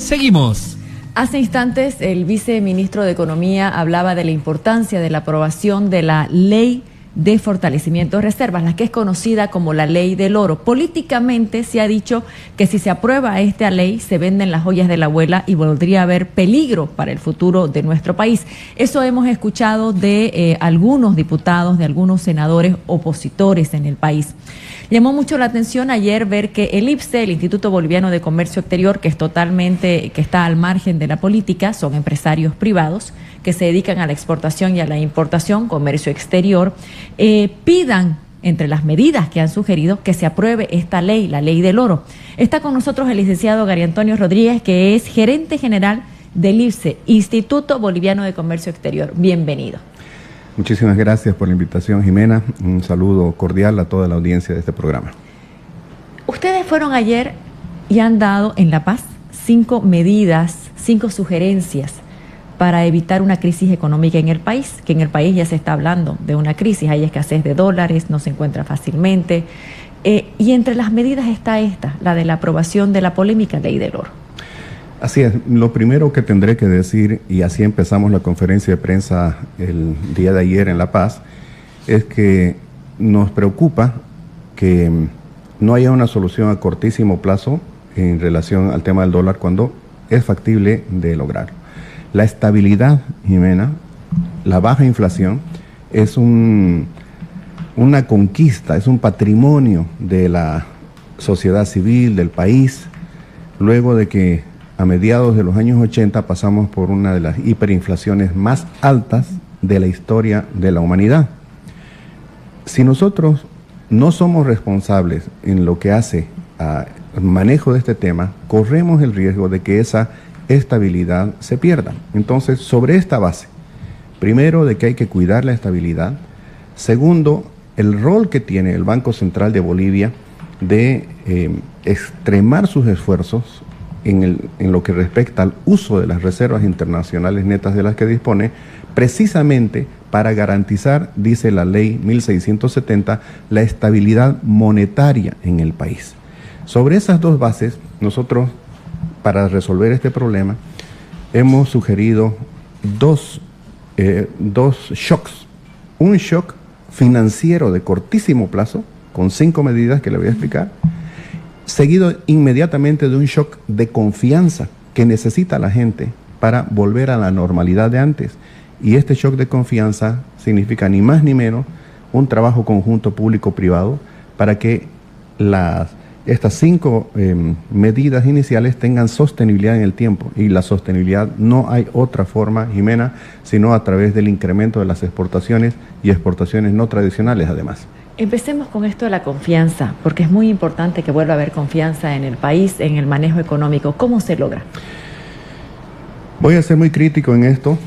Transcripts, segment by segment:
Seguimos. Hace instantes el viceministro de Economía hablaba de la importancia de la aprobación de la Ley de Fortalecimiento de Reservas, la que es conocida como la Ley del Oro. Políticamente se ha dicho que si se aprueba esta ley se venden las joyas de la abuela y podría haber peligro para el futuro de nuestro país. Eso hemos escuchado de algunos diputados, de algunos senadores opositores en el país. Llamó mucho la atención ayer ver que el IBSE, el Instituto Boliviano de Comercio Exterior, que está al margen de la política, son empresarios privados que se dedican a la exportación y a la importación, comercio exterior, pidan, entre las medidas que han sugerido, que se apruebe esta ley, la Ley del Oro. Está con nosotros el licenciado Gary Antonio Rodríguez, que es gerente general del IBSE, Instituto Boliviano de Comercio Exterior. Bienvenido. Muchísimas gracias por la invitación, Jimena. Un saludo cordial a toda la audiencia de este programa. Ustedes fueron ayer y han dado en La Paz 5 medidas, 5 sugerencias para evitar una crisis económica en el país, que en el país ya se está hablando de una crisis, hay escasez de dólares, no se encuentra fácilmente, y entre las medidas está esta, la de la aprobación de la polémica Ley del Oro. Así es, lo primero que tendré que decir, y así empezamos la conferencia de prensa el día de ayer en La Paz, es que nos preocupa que no haya una solución a cortísimo plazo en relación al tema del dólar cuando es factible de lograr. La estabilidad, Jimena, la baja inflación, es una conquista, es un patrimonio de la sociedad civil, del país, luego de que a mediados de los años 80 pasamos por una de las hiperinflaciones más altas de la historia de la humanidad. Si nosotros no somos responsables en lo que hace al manejo de este tema, corremos el riesgo de que esa estabilidad se pierda. Entonces, sobre esta base, primero, de que hay que cuidar la estabilidad. Segundo, el rol que tiene el Banco Central de Bolivia de extremar sus esfuerzos en lo que respecta al uso de las reservas internacionales netas de las que dispone, precisamente para garantizar, dice la ley 1670, la estabilidad monetaria en el país. Sobre esas dos bases, nosotros, para resolver este problema, hemos sugerido dos shocks. Un shock financiero de cortísimo plazo, con 5 medidas que le voy a explicar, seguido inmediatamente de un shock de confianza que necesita la gente para volver a la normalidad de antes. Y este shock de confianza significa ni más ni menos un trabajo conjunto público-privado para que estas 5 medidas iniciales tengan sostenibilidad en el tiempo. Y la sostenibilidad no hay otra forma, Jimena, sino a través del incremento de las exportaciones y exportaciones no tradicionales además. Empecemos con esto de la confianza, porque es muy importante que vuelva a haber confianza en el país, en el manejo económico. ¿Cómo se logra? Voy a ser muy crítico en esto.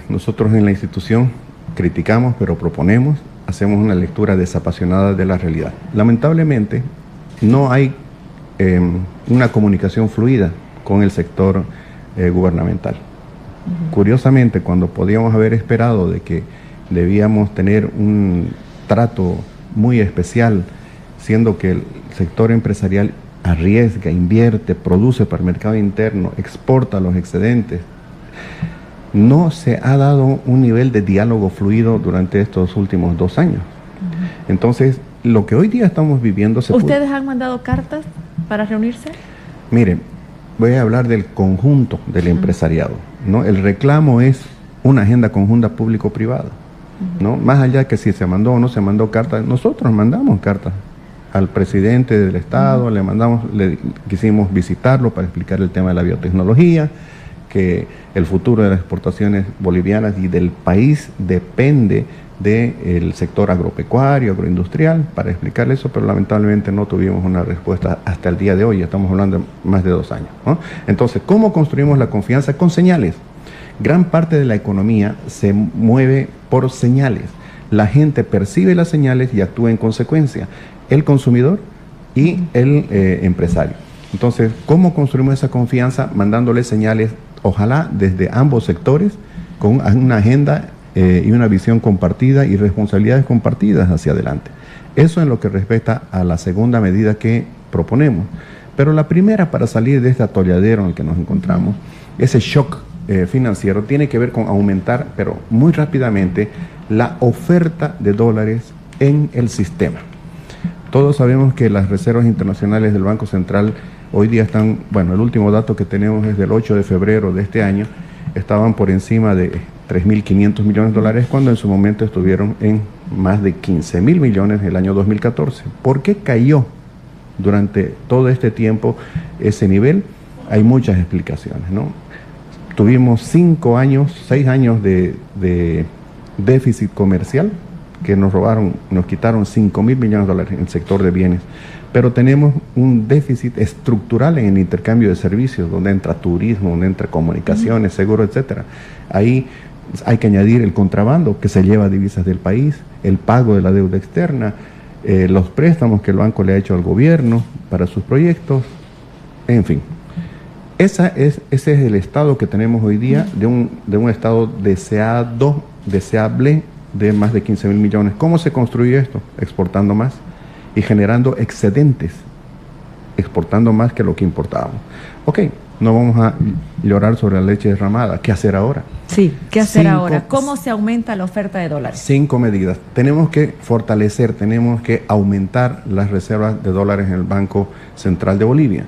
Nosotros en la institución criticamos, pero proponemos, hacemos una lectura desapasionada de la realidad. Lamentablemente, no hay una comunicación fluida con el sector gubernamental. Curiosamente, cuando podíamos haber esperado de que debíamos tener un trato muy especial, siendo que el sector empresarial arriesga, invierte, produce para el mercado interno, exporta los excedentes, no se ha dado un nivel de diálogo fluido durante estos últimos 2 años. Entonces, lo que hoy día estamos viviendo... ¿Ustedes han mandado cartas para reunirse? Miren, voy a hablar del conjunto del empresariado, ¿no? El reclamo es una agenda conjunta público-privada, ¿no? Más allá de que si se mandó o no se mandó cartas, nosotros mandamos cartas al presidente del Estado, le quisimos visitarlo para explicar el tema de la biotecnología, que el futuro de las exportaciones bolivianas y del país depende del sector agropecuario, agroindustrial, para explicarle eso, pero lamentablemente no tuvimos una respuesta hasta el día de hoy, estamos hablando de más de 2 años, ¿no? Entonces, ¿cómo construimos la confianza? Con señales. Gran parte de la economía se mueve por señales. La gente percibe las señales y actúa en consecuencia. El consumidor y el empresario. Entonces, ¿cómo construimos esa confianza? Mandándole señales, ojalá desde ambos sectores, con una agenda y una visión compartida y responsabilidades compartidas hacia adelante. Eso en lo que respecta a la segunda medida que proponemos. Pero la primera para salir de este atolladero en el que nos encontramos, ese shock financiero, tiene que ver con aumentar, pero muy rápidamente, la oferta de dólares en el sistema. Todos sabemos que las reservas internacionales del Banco Central hoy día están, bueno, el último dato que tenemos es del 8 de febrero de este año, estaban por encima de 3.500 millones de dólares, cuando en su momento estuvieron en más de 15.000 millones en el año 2014. ¿Por qué cayó durante todo este tiempo ese nivel? Hay muchas explicaciones, ¿no? Tuvimos 6 años de déficit comercial, que nos quitaron 5.000 millones de dólares en el sector de bienes. Pero tenemos un déficit estructural en el intercambio de servicios, donde entra turismo, donde entra comunicaciones, seguro, etcétera. Ahí hay que añadir el contrabando que se lleva divisas del país, el pago de la deuda externa, los préstamos que el banco le ha hecho al gobierno para sus proyectos, en fin. Ese es el estado que tenemos hoy día, de un estado deseable de más de 15.000 millones. ¿Cómo se construye esto? Exportando más y generando excedentes, exportando más que lo que importábamos. Ok, no vamos a llorar sobre la leche derramada. ¿Qué hacer ahora? Sí, ¿qué hacer ahora? ¿Cómo se aumenta la oferta de dólares? 5 medidas. Tenemos que fortalecer, tenemos que aumentar las reservas de dólares en el Banco Central de Bolivia.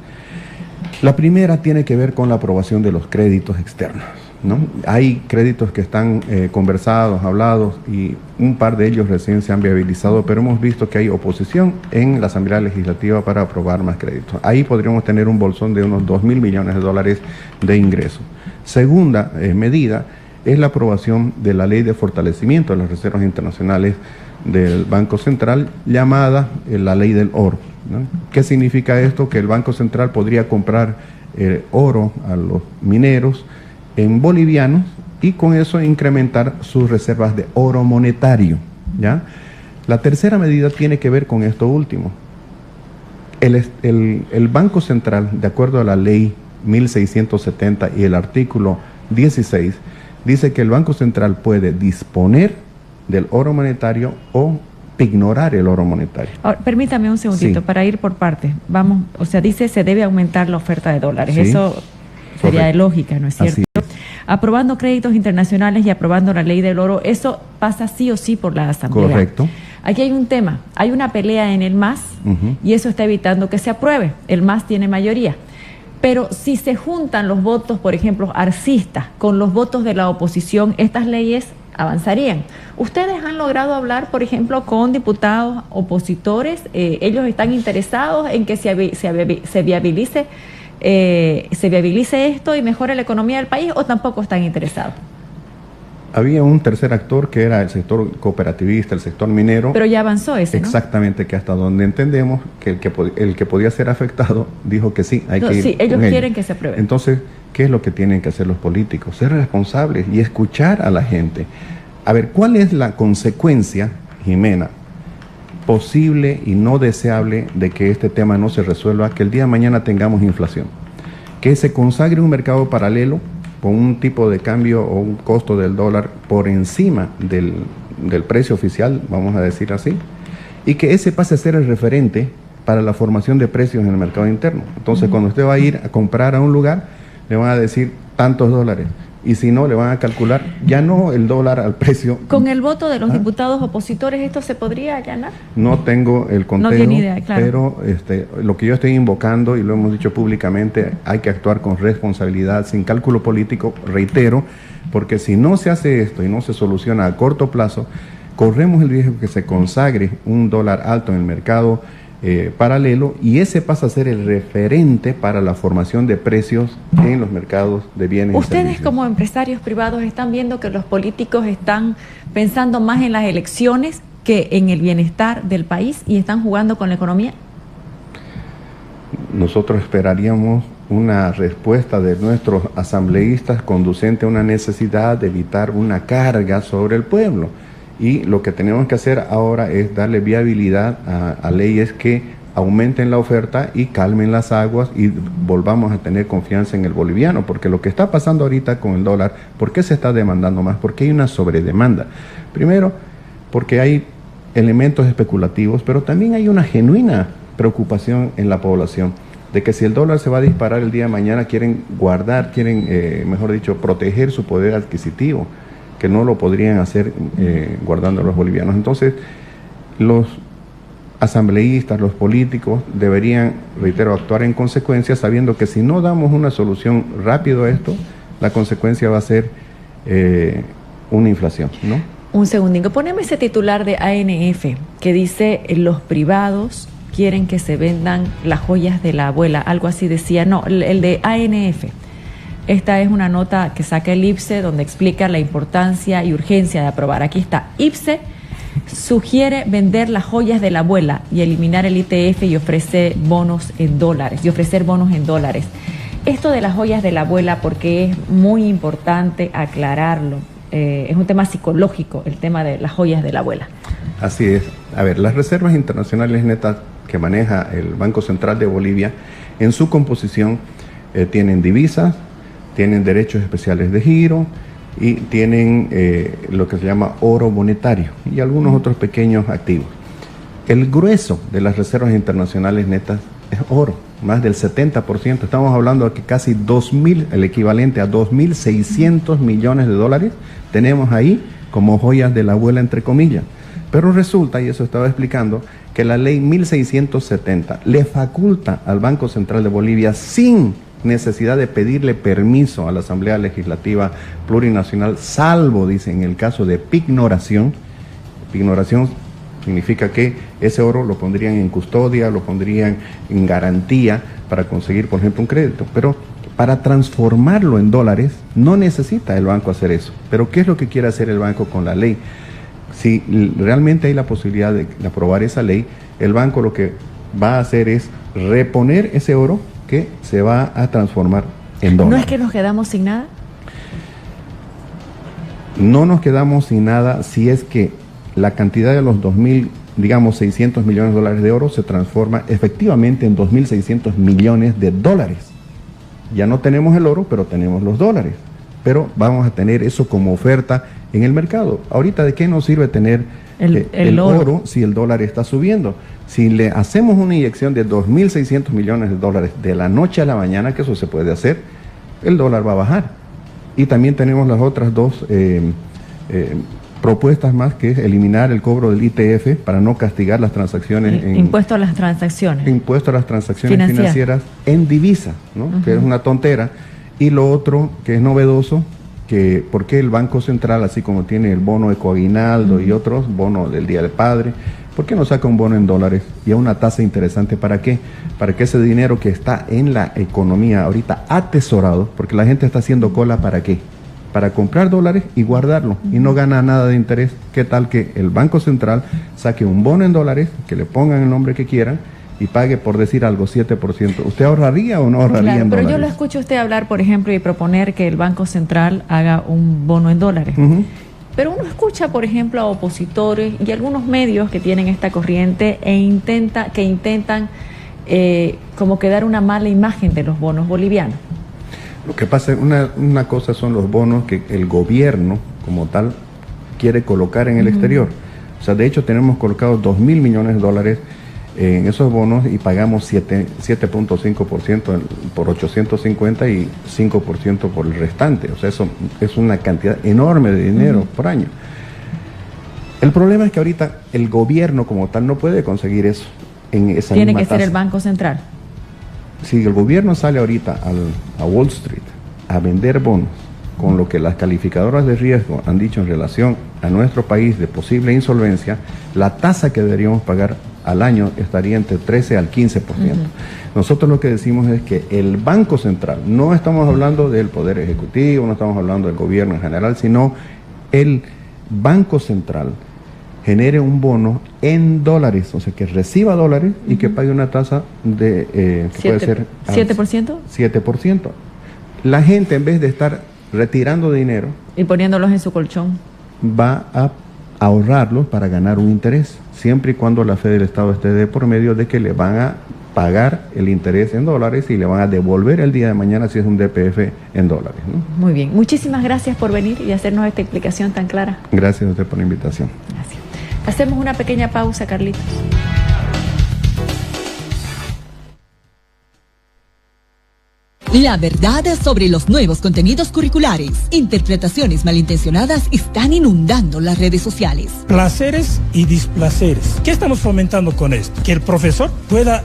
La primera tiene que ver con la aprobación de los créditos externos, ¿no? Hay créditos que están conversados, hablados, y un par de ellos recién se han viabilizado, pero hemos visto que hay oposición en la Asamblea Legislativa para aprobar más créditos. Ahí podríamos tener un bolsón de unos 2.000 millones de dólares de ingresos. Segunda medida es la aprobación de la Ley de Fortalecimiento de las Reservas Internacionales del Banco Central, llamada la Ley del Oro, ¿no? ¿Qué significa esto? Que el Banco Central podría comprar oro a los mineros en bolivianos y con eso incrementar sus reservas de oro monetario, ¿ya? La tercera medida tiene que ver con esto último. El Banco Central, de acuerdo a la ley 1670 y el artículo 16, dice que el Banco Central puede disponer del oro monetario o ignorar el oro monetario. Ahora, permítame un segundito, para ir por partes. Vamos, o sea, dice se debe aumentar la oferta de dólares. Sí, eso sería de lógica, ¿no es cierto? Aprobando créditos internacionales y aprobando la ley del oro, eso pasa sí o sí por la Asamblea. Correcto. Aquí hay un tema, hay una pelea en el MAS y eso está evitando que se apruebe. El MAS tiene mayoría. Pero si se juntan los votos, por ejemplo, arcistas, con los votos de la oposición, estas leyes avanzarían. ¿Ustedes han logrado hablar, por ejemplo, con diputados opositores? ¿Ellos están interesados en que se viabilice esto y mejore la economía del país, o tampoco están interesados? Había un tercer actor que era el sector cooperativista, el sector minero. Pero ya avanzó ese, ¿no? Exactamente, que hasta donde entendemos que el que podía ser afectado dijo que sí, hay que ir. Sí, ellos quieren que se apruebe. Entonces, ¿qué es lo que tienen que hacer los políticos? Ser responsables y escuchar a la gente. A ver, ¿cuál es la consecuencia, Jimena, posible y no deseable de que este tema no se resuelva, que el día de mañana tengamos inflación? Que se consagre un mercado paralelo con un tipo de cambio o un costo del dólar por encima del precio oficial, vamos a decir así, y que ese pase a ser el referente para la formación de precios en el mercado interno. Entonces, cuando usted va a ir a comprar a un lugar, le van a decir tantos dólares, y si no, le van a calcular ya no el dólar al precio. ¿Con el voto de los diputados opositores esto se podría allanar? No tengo el conteo, no tiene idea, claro. Pero lo que yo estoy invocando, y lo hemos dicho públicamente, hay que actuar con responsabilidad, sin cálculo político, reitero, porque si no se hace esto y no se soluciona a corto plazo, corremos el riesgo que se consagre un dólar alto en el mercado paralelo, y ese pasa a ser el referente para la formación de precios en los mercados de bienes y servicios. ¿Ustedes como empresarios privados están viendo que los políticos están pensando más en las elecciones que en el bienestar del país y están jugando con la economía? Nosotros esperaríamos una respuesta de nuestros asambleístas conducente a una necesidad de evitar una carga sobre el pueblo. Y lo que tenemos que hacer ahora es darle viabilidad a leyes que aumenten la oferta y calmen las aguas y volvamos a tener confianza en el boliviano, porque lo que está pasando ahorita con el dólar, ¿por qué se está demandando más? Porque hay una sobredemanda. Primero, porque hay elementos especulativos, pero también hay una genuina preocupación en la población de que si el dólar se va a disparar el día de mañana, quieren guardar, mejor dicho, proteger su poder adquisitivo, que no lo podrían hacer guardando a los bolivianos. Entonces, los asambleístas, los políticos deberían, reitero, actuar en consecuencia, sabiendo que si no damos una solución rápido a esto, la consecuencia va a ser una inflación, ¿no? Un segundito, poneme ese titular de ANF que dice los privados quieren que se vendan las joyas de la abuela, algo así decía, no, el de ANF. Esta es una nota que saca el IPSE donde explica la importancia y urgencia de aprobar. Aquí está, IPSE sugiere vender las joyas de la abuela y eliminar el ITF y ofrecer bonos en dólares. Esto de las joyas de la abuela, porque es muy importante aclararlo, es un tema psicológico, el tema de las joyas de la abuela. Así es. A ver, las reservas internacionales netas que maneja el Banco Central de Bolivia, en su composición tienen divisas, tienen derechos especiales de giro y tienen lo que se llama oro monetario y algunos otros pequeños activos. El grueso de las reservas internacionales netas es oro, más del 70%. Estamos hablando de que casi 2.000, el equivalente a 2.600 millones de dólares, tenemos ahí como joyas de la abuela, entre comillas. Pero resulta, y eso estaba explicando, que la ley 1670 le faculta al Banco Central de Bolivia, sin necesidad de pedirle permiso a la Asamblea Legislativa Plurinacional, salvo, dice, en el caso de pignoración. Pignoración significa que ese oro lo pondrían en custodia, lo pondrían en garantía para conseguir, por ejemplo, un crédito. Pero para transformarlo en dólares no necesita el banco hacer eso. Pero ¿qué es lo que quiere hacer el banco con la ley? Si realmente hay la posibilidad de aprobar esa ley, el banco lo que va a hacer es reponer ese oro que se va a transformar en dólares. ¿No es que nos quedamos sin nada? No nos quedamos sin nada si es que la cantidad de los 2.000, digamos, 600 millones de dólares de oro se transforma efectivamente en 2.600 millones de dólares. Ya no tenemos el oro, pero tenemos los dólares. Pero vamos a tener eso como oferta en el mercado. Ahorita, ¿de qué nos sirve tener el oro si el dólar está subiendo? Si le hacemos una inyección de 2.600 millones de dólares de la noche a la mañana, que eso se puede hacer, el dólar va a bajar. Y también tenemos las otras dos propuestas más, que es eliminar el cobro del ITF para no castigar las transacciones. Impuesto a las transacciones. Impuesto a las transacciones financieras en divisa, ¿no? Que es una tontera. Y lo otro que es novedoso, que porque el Banco Central, así como tiene el bono de coaguinaldo y otros, bono del Día del Padre, ¿por qué no saca un bono en dólares y a una tasa interesante? ¿Para qué? Para que ese dinero que está en la economía ahorita atesorado, porque la gente está haciendo cola, ¿para qué? Para comprar dólares y guardarlo, y no gana nada de interés. ¿Qué tal que el Banco Central saque un bono en dólares, que le pongan el nombre que quieran, y pague, por decir algo, 7%? ¿Usted ahorraría o no ahorraría en dólares? Pero yo lo escucho a usted hablar, por ejemplo, y proponer que el Banco Central haga un bono en dólares. Pero uno escucha, por ejemplo, a opositores y algunos medios que tienen esta corriente que intentan como que dar una mala imagen de los bonos bolivianos. Lo que pasa es una cosa son los bonos que el gobierno como tal quiere colocar en el exterior. O sea, de hecho tenemos colocados 2.000 millones de dólares en esos bonos y pagamos 7.5% por 850 y 5% por el restante. O sea, eso es una cantidad enorme de dinero por año. El problema es que ahorita el gobierno como tal no puede conseguir eso en esa Tiene misma que ser tasa. el Banco Central. Si el gobierno sale ahorita a Wall Street a vender bonos con lo que las calificadoras de riesgo han dicho en relación a nuestro país de posible insolvencia, la tasa que deberíamos pagar al año estaría entre 13 al 15%. Nosotros lo que decimos es que el Banco Central, no estamos hablando del Poder Ejecutivo, no estamos hablando del gobierno en general, sino el Banco Central genere un bono en dólares, o sea, que reciba dólares y que pague una tasa de que puede ser 7%. 7%. La gente, en vez de estar retirando dinero Y poniéndolos en su colchón. va a ahorrarlos para ganar un interés, siempre y cuando la fe del Estado esté de por medio de que le van a pagar el interés en dólares y le van a devolver el día de mañana si es un DPF en dólares, ¿no? Muy bien. Muchísimas gracias por venir y hacernos esta explicación tan clara. Gracias a usted por la invitación. Gracias. Hacemos una pequeña pausa, Carlitos. La verdad sobre los nuevos contenidos curriculares. Interpretaciones malintencionadas están inundando las redes sociales. Placeres y displaceres. ¿Qué estamos fomentando con esto? Que el profesor pueda